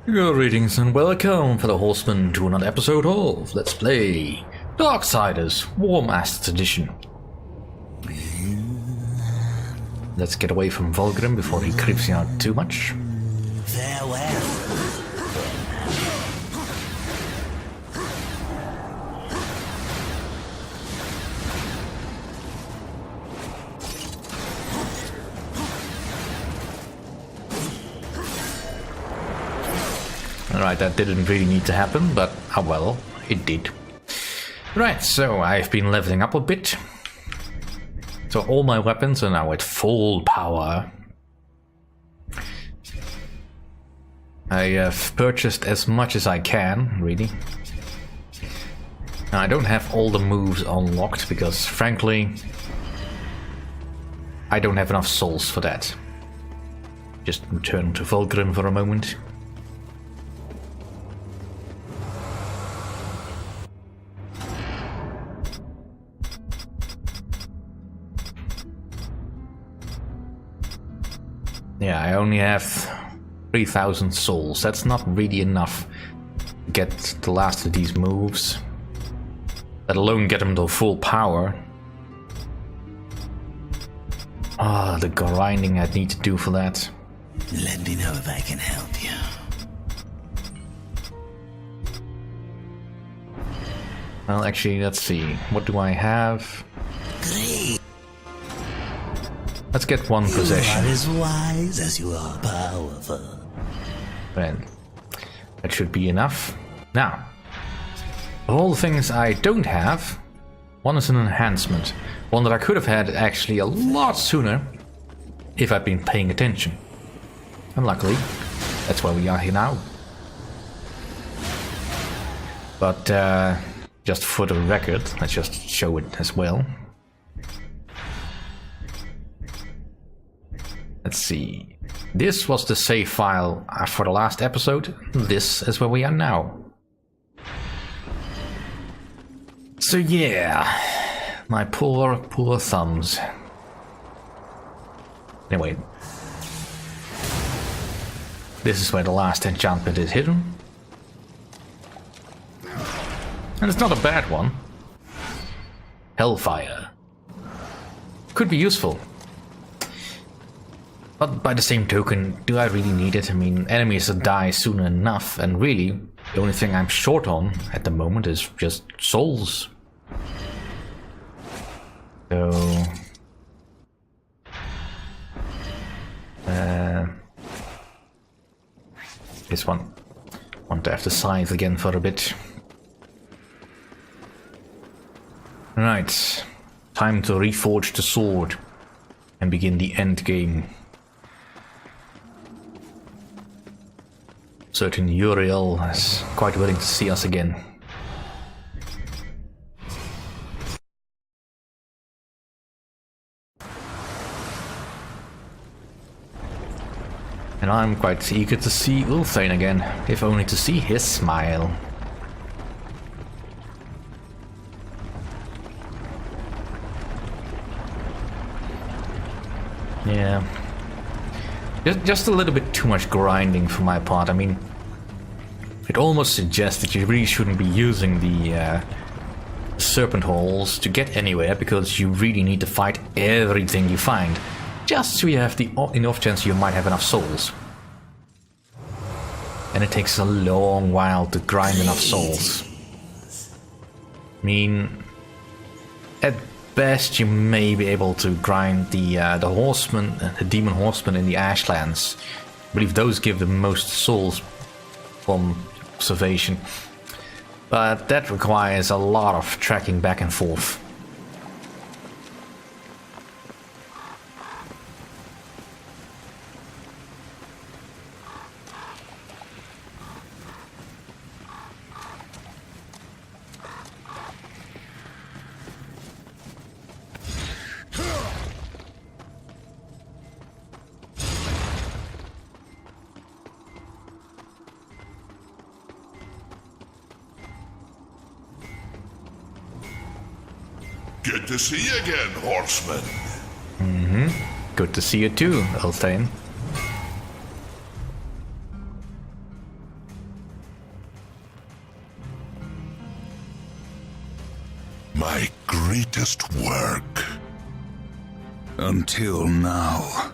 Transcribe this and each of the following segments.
Greetings and welcome, fellow Horsemen, to another episode of Let's Play Darksiders Warmastered Edition. Let's get away from Vulgrim before he creeps me out too much. Farewell. Alright, that didn't really need to happen, but oh well, it did. Right, so I've been leveling up a bit. So all my weapons are now at full power. I have purchased as much as I can, really. Now, I don't have all the moves unlocked because, frankly, I don't have enough souls for that. Just return to Vulgrim for a moment. Yeah, I only have 3,000 souls. That's not really enough to get the last of these moves. Let alone get them to full power. Ah, the grinding I'd need to do for that. Let me know if I can help you. Well, actually, let's see. What do I have? Great. Let's get one possession. You are as wise as you are powerful. Then that should be enough. Now, of all the things I don't have, one is an enhancement. One that I could have had actually a lot sooner if I'd been paying attention. And luckily, that's why we are here now. But just for the record, let's just show it as well. Let's see. This was the save file for the last episode. This is where we are now. So yeah, my poor thumbs. Anyway, this is where the last enchantment is hidden. And it's not a bad one. Hellfire. Could be useful. But by the same token, do I really need it? I mean, enemies die soon enough, and really, the only thing I'm short on at the moment is just souls. So... this one. Want to have the scythe again for a bit. Right. Time to reforge the sword and begin the end game. Certain Uriel is quite willing to see us again. And I'm quite eager to see Ulthane again, if only to see his smile. Yeah. Just a little bit too much grinding for my part. I mean, it almost suggests that you really shouldn't be using the serpent holes to get anywhere, because you really need to fight everything you find, just so you have the enough chance you might have enough souls. And it takes a long while to grind enough souls. I mean, at best you may be able to grind the horsemen, the demon horsemen in the Ashlands. I believe those give the most souls from observation, but that requires a lot of tracking back and forth. Good to see you again, Horsemen. Good to see you too, Ulthane. My greatest work. Until now.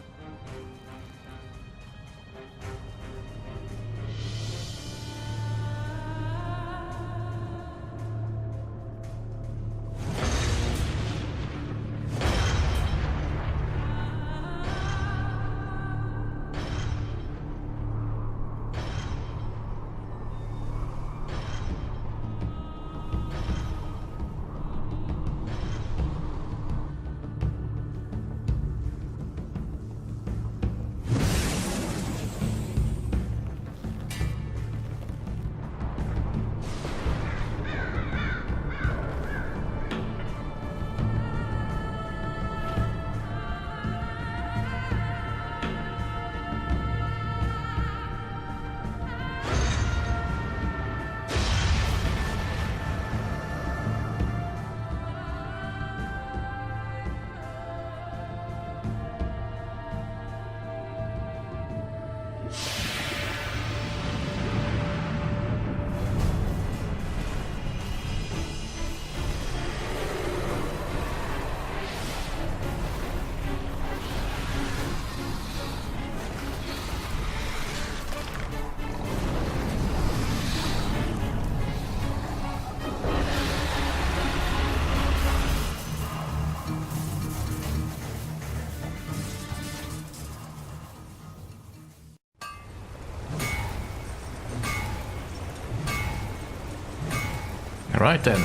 Right then.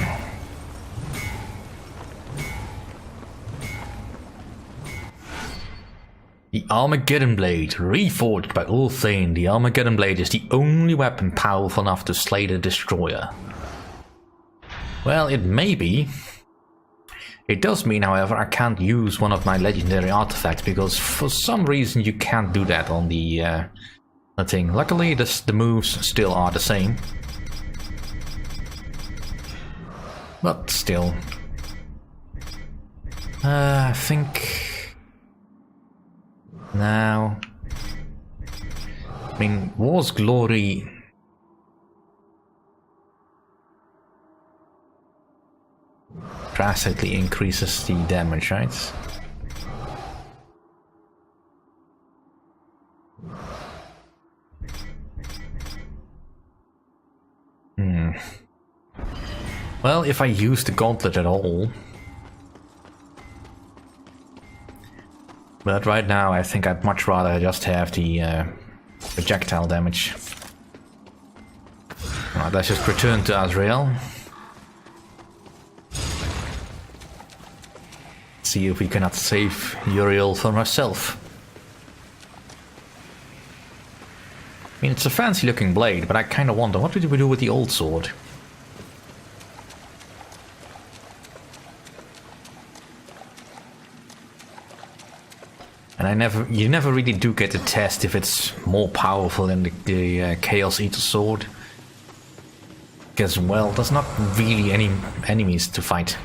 The Armageddon Blade, reforged by Ulthane. The Armageddon Blade is the only weapon powerful enough to slay the Destroyer. Well, it may be. It does mean, however, I can't use one of my legendary artifacts, because for some reason you can't do that on the thing. Luckily, the moves still are the same. But still. I think... now... I mean, War's Glory... drastically increases the damage, right? Well, if I use the gauntlet at all... but right now I think I'd much rather just have the projectile damage. Alright, let's just return to Azrael. See if we cannot save Uriel from herself. I mean, it's a fancy looking blade, but I kinda wonder, what did we do with the old sword? And you never really do get to test if it's more powerful than the Chaos Eater sword. Because, well, there's not really any enemies to fight.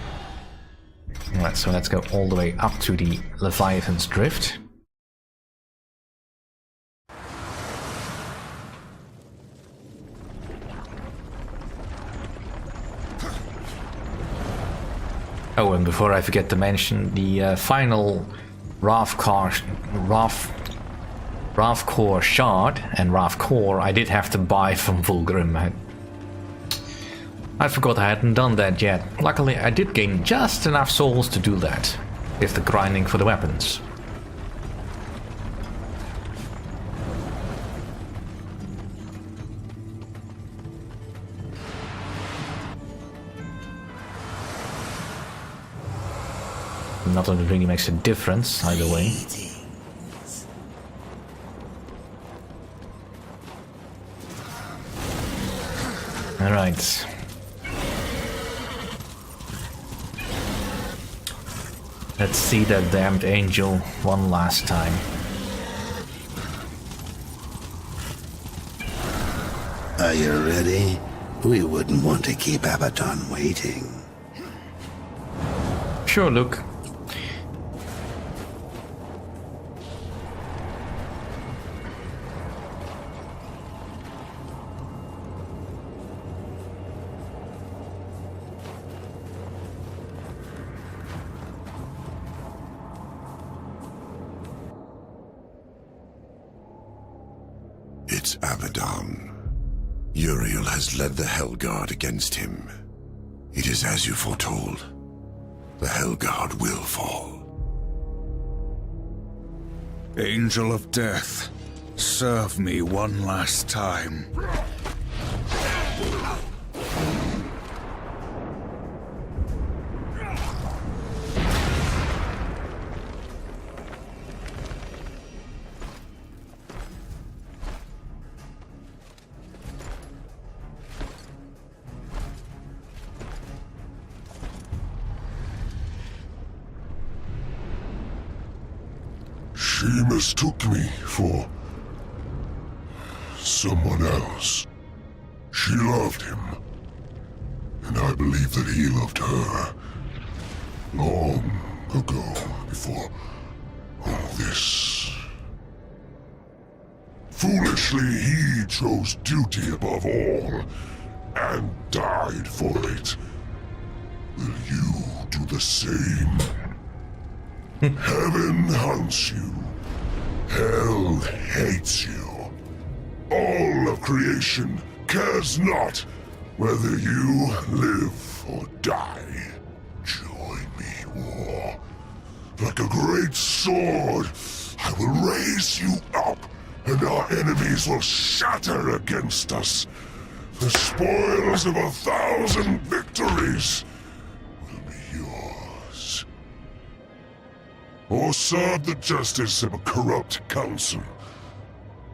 Alright, so let's go all the way up to the Leviathan's Drift. Oh, and before I forget to mention, the final Ravcore shard and Ravcore I did have to buy from Vulgrim. I forgot I hadn't done that yet. Luckily I did gain just enough souls to do that, with the grinding for the weapons. Not that it really makes a difference either way. Alright. Let's see that damned angel one last time. Are you ready? We wouldn't want to keep Abaddon waiting. Sure, Luke. It's Abaddon. Uriel has led the Hellguard against him. It is as you foretold. The Hellguard will fall. Angel of Death, serve me one last time. She mistook me for someone else. She loved him, and I believe that he loved her long ago, before all this. Foolishly, he chose duty above all, and died for it. Will you do the same? Heaven hunts you. Hell hates you. All of creation cares not whether you live or die. Join me, war. Like a great sword, I will raise you up, and our enemies will shatter against us. The spoils of 1,000 victories will be yours. Or serve the justice of a corrupt council,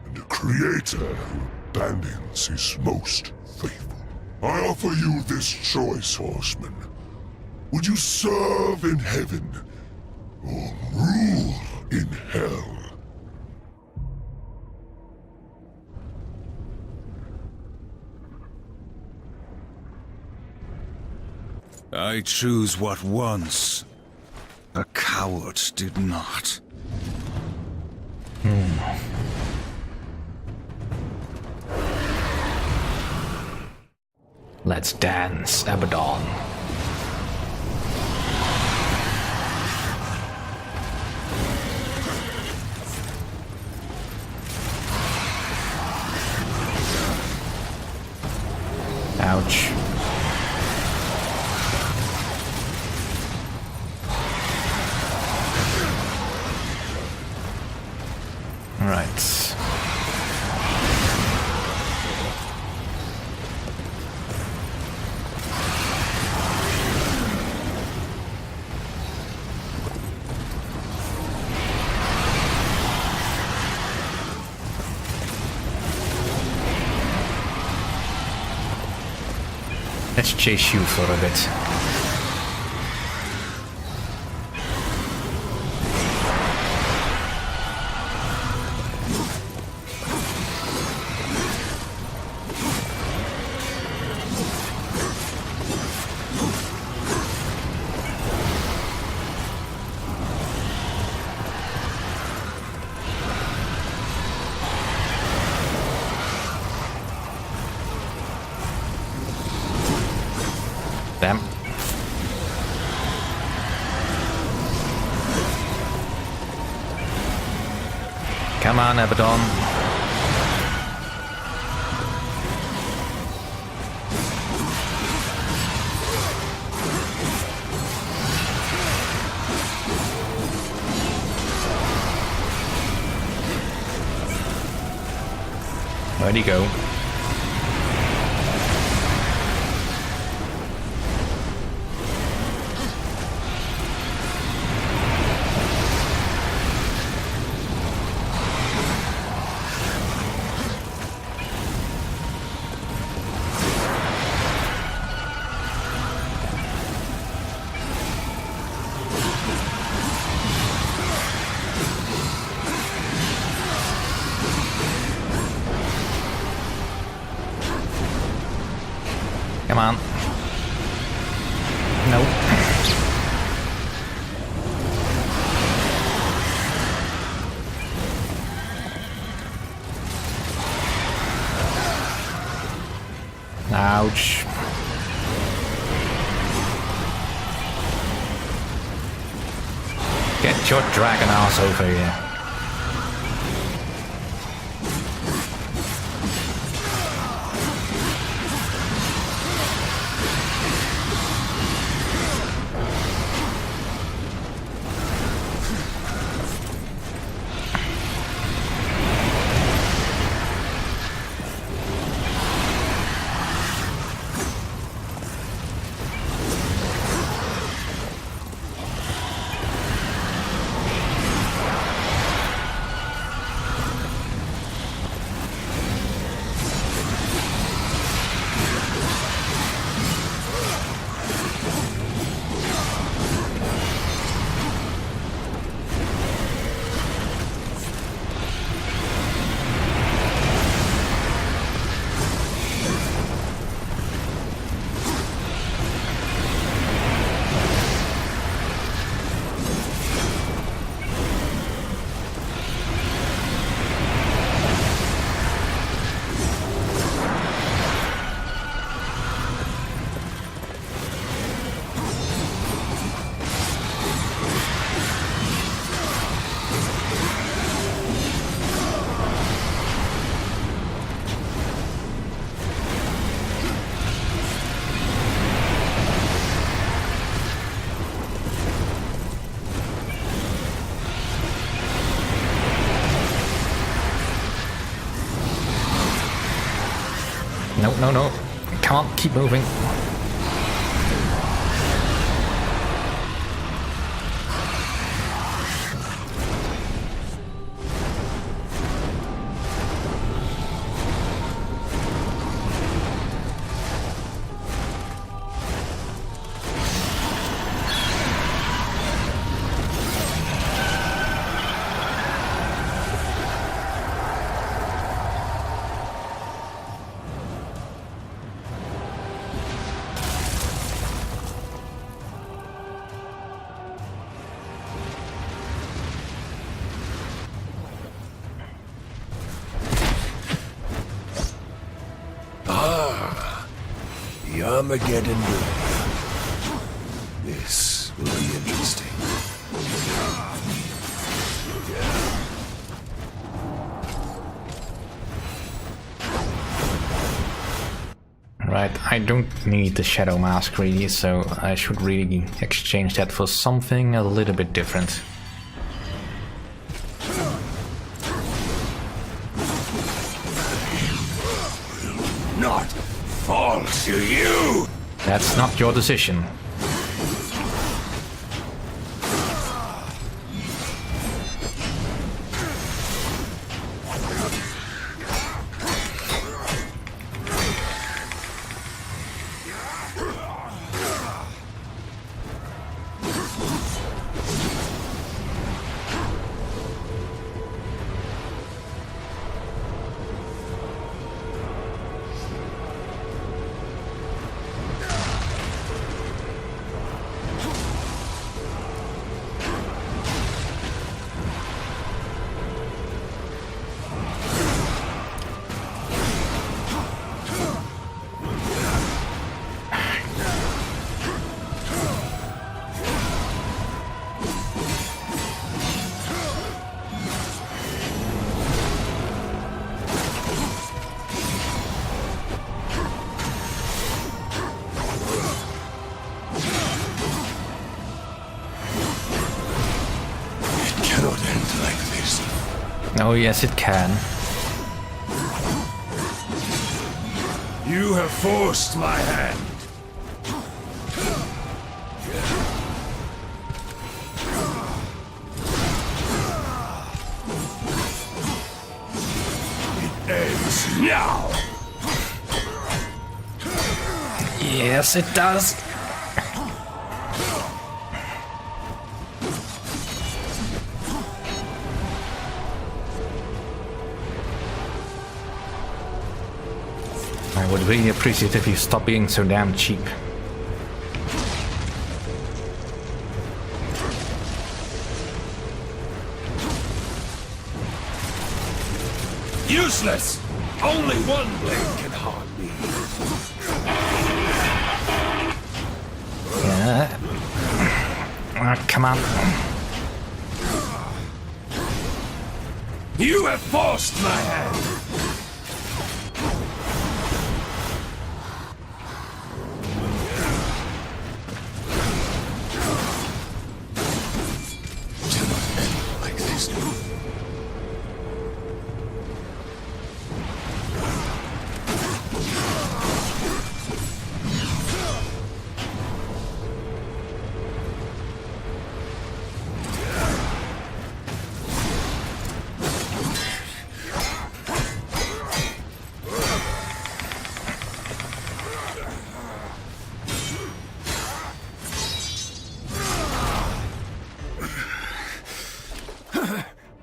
and a creator who abandons his most faithful. I offer you this choice, Horsemen. Would you serve in heaven, or rule in hell? I choose what once a coward did not. Let's dance, Abaddon. Ouch. Right. Let's chase you for a bit. Damn. Come on, Abaddon. Where'd he go? Come on. Nope. Ouch. Get your dragon ass over here. No, no, no. Come on, keep moving. The Armageddon River. This will be interesting. Right, I don't need the Shadow Mask really, so I should really exchange that for something a little bit different. Not fall to you! That's not your decision. Oh yes, it can. You have forced my hand. It ends now. Yes, it does. I would really appreciate if you stop being so damn cheap. Useless! Only one blade can harm me. Yeah. Come on. You have forced my hand.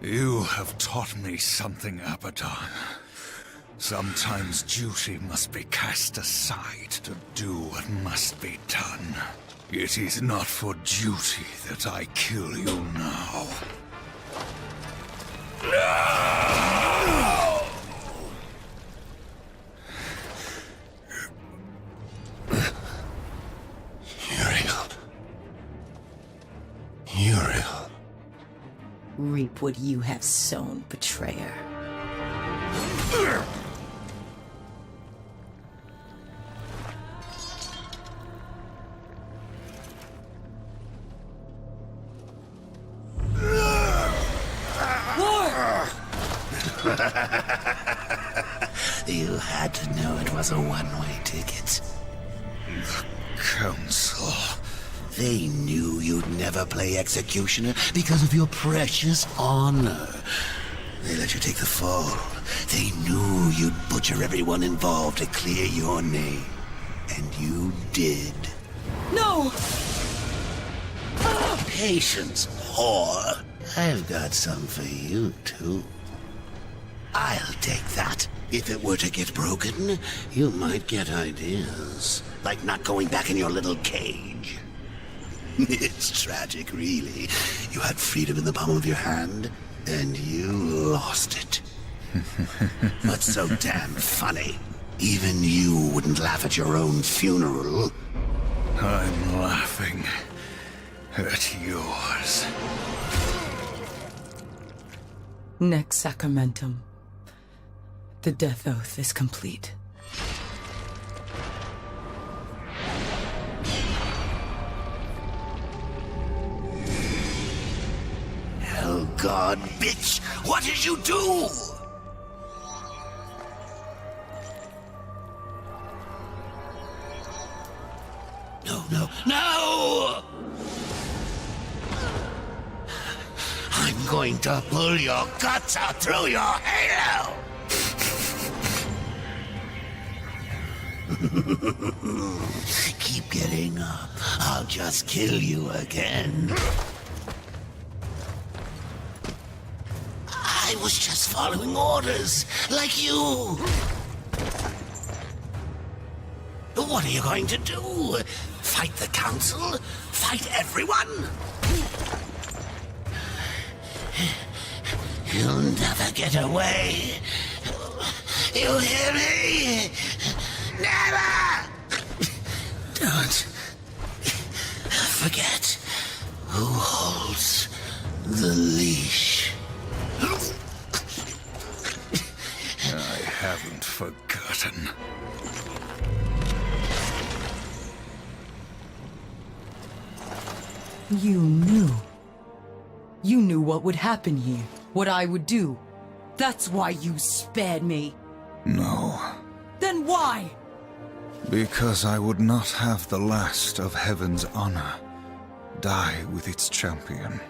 You have taught me something, Abaddon. Sometimes duty must be cast aside to do what must be done. It is not for duty that I kill you now. Uriel. Reap what you have sown, betrayer. You had to know it was a one-way ticket. Council. They knew you'd never play executioner because of your precious honor. They let you take the fall. They knew you'd butcher everyone involved to clear your name. And you did. No! Patience, whore. I've got some for you, too. I'll take that. If it were to get broken, you might get ideas. Like not going back in your little cage. It's tragic, really. You had freedom in the palm of your hand, and you lost it. What's so damn funny? Even you wouldn't laugh at your own funeral. I'm laughing at yours. Next sacramentum. The death oath is complete. Hell God, bitch! What did you do? No! I'm going to pull your guts out through your halo! Keep getting up. I'll just kill you again. I was just following orders, like you. What are you going to do? Fight the council? Fight everyone? You'll never get away. You hear me? Never! Don't forget who holds the leash. I haven't forgotten. You knew. You knew what would happen here, what I would do. That's why you spared me. No. Then why? Because I would not have the last of heaven's honor die with its champion.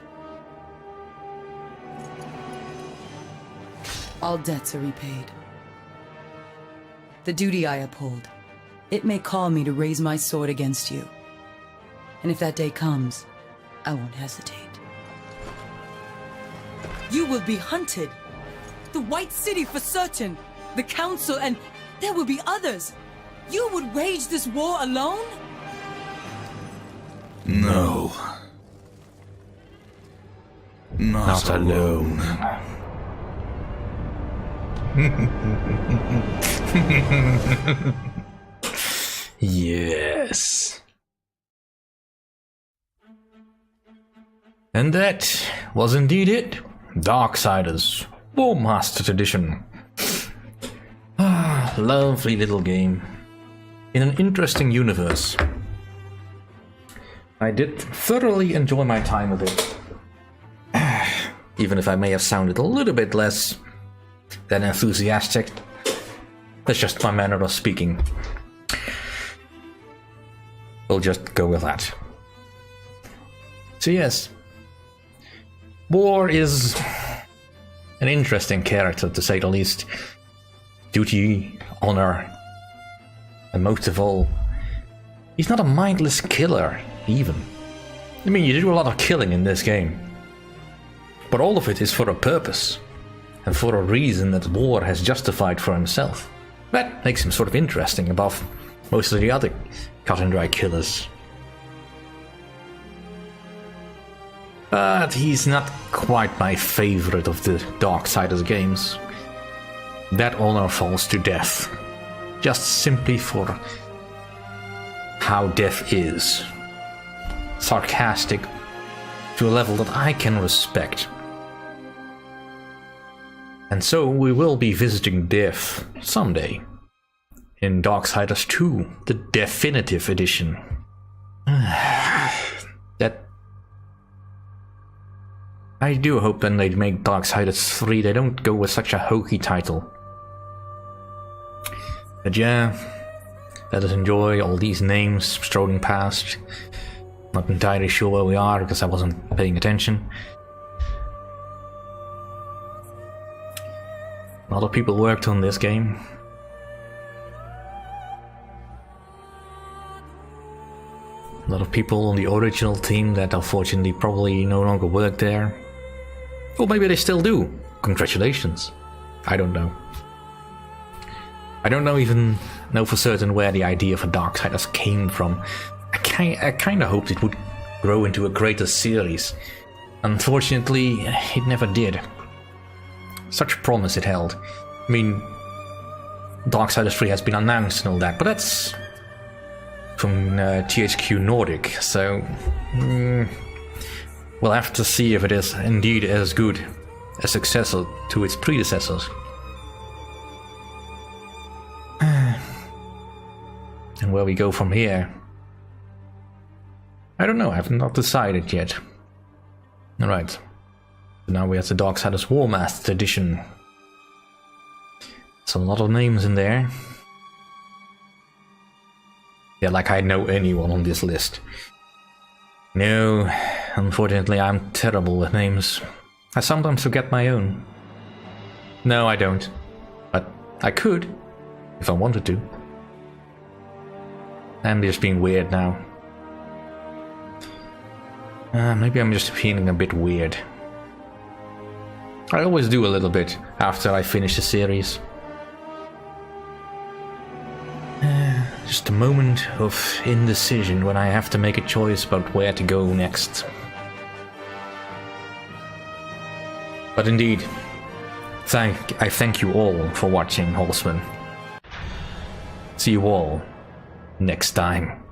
All debts are repaid. The duty I uphold, it may call me to raise my sword against you. And if that day comes, I won't hesitate. You will be hunted. The White City for certain. The Council, and there will be others. You would wage this war alone? No. Not alone. Yes. And that was indeed it. Darksiders Warmastered Edition. Ah, lovely little game. In an interesting universe. I did thoroughly enjoy my time with it. Even if I may have sounded a little bit less than enthusiastic. That's just my manner of speaking. We'll just go with that. So yes. War is an interesting character, to say the least. Duty, honor, and most of all, he's not a mindless killer, even. I mean, you do a lot of killing in this game. But all of it is for a purpose, and for a reason that war has justified for himself. That makes him sort of interesting above most of the other cut-and-dry killers. But he's not quite my favorite of the Darksiders games. That honor falls to death. Just simply for how death is. Sarcastic to a level that I can respect. And so we will be visiting death someday. In Darksiders 2, the definitive edition. That... I do hope when they make Darksiders 3 they don't go with such a hokey title. But yeah, let us enjoy all these names strolling past. Not entirely sure where we are because I wasn't paying attention. A lot of people worked on this game. A lot of people on the original team that unfortunately probably no longer work there. Or maybe they still do. Congratulations. I don't know. I don't even know for certain where the idea for Darksiders came from. I kind of hoped it would grow into a greater series. Unfortunately, it never did. Such promise it held. I mean, Darksiders 3 has been announced and all that, but that's from THQ Nordic, so we'll have to see if it is indeed as good a successor to its predecessors. And where we go from here, I don't know, I've not decided yet. Alright, so now we have the Darksiders Warmastered edition. So a lot of names in there. Yeah, like I know anyone on this list. No, unfortunately I'm terrible with names. I sometimes forget my own. No, I don't. But I could, if I wanted to. I'm just being weird now. Maybe I'm just feeling a bit weird. I always do a little bit after I finish the series. Just a moment of indecision when I have to make a choice about where to go next. But indeed, I thank you all for watching, Horsemen. See you all next time.